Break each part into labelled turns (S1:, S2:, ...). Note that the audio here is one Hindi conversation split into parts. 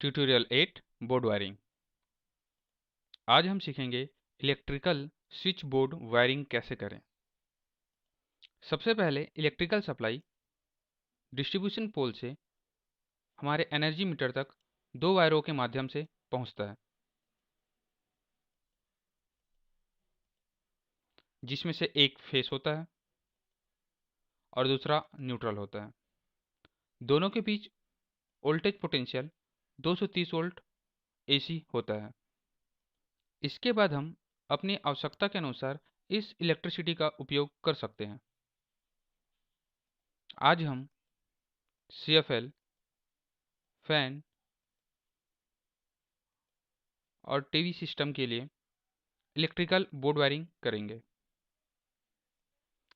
S1: Tutorial 8 board wiring. आज हम सीखेंगे इलेक्ट्रिकल स्विच बोर्ड वायरिंग कैसे करें। सबसे पहले इलेक्ट्रिकल सप्लाई डिस्ट्रीब्यूशन पोल से हमारे एनर्जी मीटर तक दो वायरों के माध्यम से पहुंचता है, जिसमें से एक फेस होता है और दूसरा न्यूट्रल होता है। दोनों के बीच वोल्टेज पोटेंशियल 230 वोल्ट एसी होता है। इसके बाद हम अपनी आवश्यकता के अनुसार इस इलेक्ट्रिसिटी का उपयोग कर सकते हैं। आज हम CFL, फैन और टीवी सिस्टम के लिए इलेक्ट्रिकल बोर्ड वायरिंग करेंगे,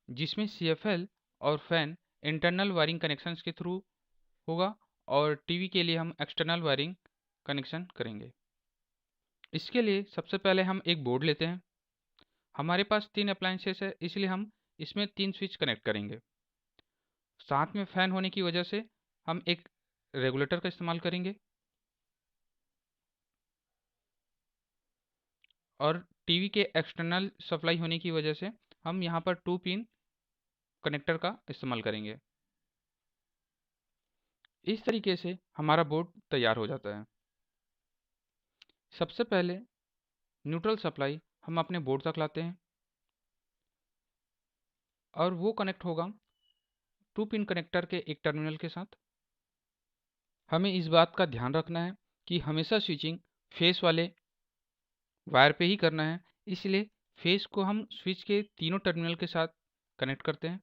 S1: जिसमें CFL और फैन इंटरनल वायरिंग कनेक्शंस के थ्रू होगा और टीवी के लिए हम एक्सटर्नल वायरिंग कनेक्शन करेंगे। इसके लिए सबसे पहले हम एक बोर्ड लेते हैं। हमारे पास 3 अप्लायंसेस है, इसलिए हम इसमें 3 स्विच कनेक्ट करेंगे। साथ में फैन होने की वजह से हम एक रेगुलेटर का इस्तेमाल करेंगे और टीवी के एक्सटर्नल सप्लाई होने की वजह से हम यहाँ पर 2 पिन कनेक्टर का इस्तेमाल करेंगे। इस तरीके से हमारा बोर्ड तैयार हो जाता है। सबसे पहले न्यूट्रल सप्लाई हम अपने बोर्ड तक लाते हैं और वो कनेक्ट होगा 2 पिन कनेक्टर के एक टर्मिनल के साथ। हमें इस बात का ध्यान रखना है कि हमेशा स्विचिंग फेस वाले वायर पे ही करना है, इसलिए फेस को हम स्विच के तीनों टर्मिनल के साथ कनेक्ट करते हैं।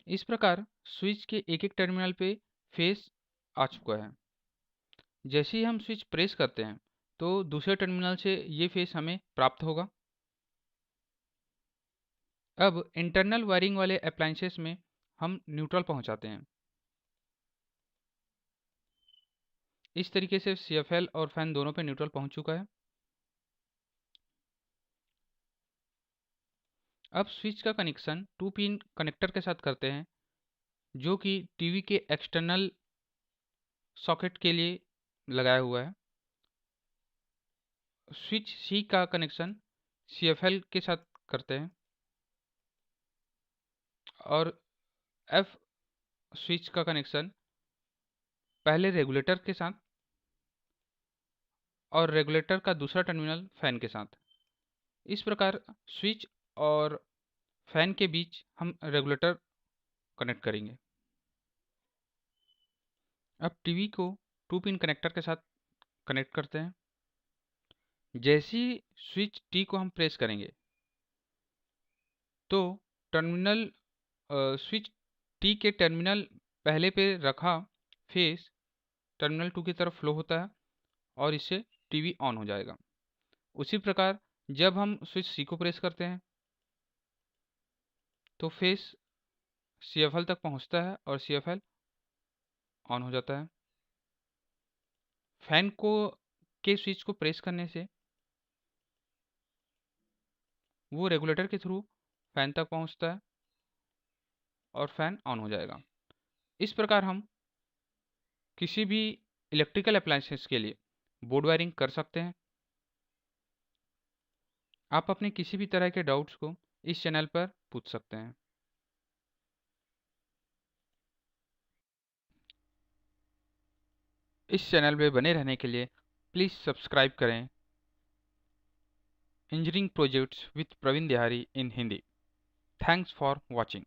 S1: इस प्रकार स्विच के एक एक टर्मिनल पे फेस आ चुका है। जैसे ही हम स्विच प्रेस करते हैं तो दूसरे टर्मिनल से ये फेस हमें प्राप्त होगा। अब इंटरनल वायरिंग वाले अप्लायंसेस में हम न्यूट्रल पहुंचाते हैं। इस तरीके से CFL और फैन दोनों पे न्यूट्रल पहुंच चुका है। अब स्विच का कनेक्शन 2 पिन कनेक्टर के साथ करते हैं, जो कि टीवी के एक्सटर्नल सॉकेट के लिए लगाया हुआ है। स्विच C का कनेक्शन CFL के साथ करते हैं और F स्विच का कनेक्शन पहले रेगुलेटर के साथ और रेगुलेटर का दूसरा टर्मिनल फैन के साथ। इस प्रकार स्विच और फैन के बीच हम रेगुलेटर कनेक्ट करेंगे। अब टीवी को 2 पिन कनेक्टर के साथ कनेक्ट करते हैं। जैसे ही स्विच T को हम प्रेस करेंगे तो टर्मिनल स्विच T के टर्मिनल पहले पे रखा फेस टर्मिनल 2 की तरफ फ्लो होता है और इससे टीवी ऑन हो जाएगा। उसी प्रकार जब हम स्विच C को प्रेस करते हैं तो फेस CFL तक पहुंचता है और CFL ऑन हो जाता है। फैन को के स्विच को प्रेस करने से वो रेगुलेटर के थ्रू फैन तक पहुंचता है और फैन ऑन हो जाएगा। इस प्रकार हम किसी भी इलेक्ट्रिकल अप्लायंसेस के लिए बोर्ड वायरिंग कर सकते हैं। आप अपने किसी भी तरह के डाउट्स को इस चैनल पर पूछ सकते हैं। इस चैनल में बने रहने के लिए प्लीज़ सब्सक्राइब करें engineering projects with Praveen Dihari in Hindi. Thanks for watching.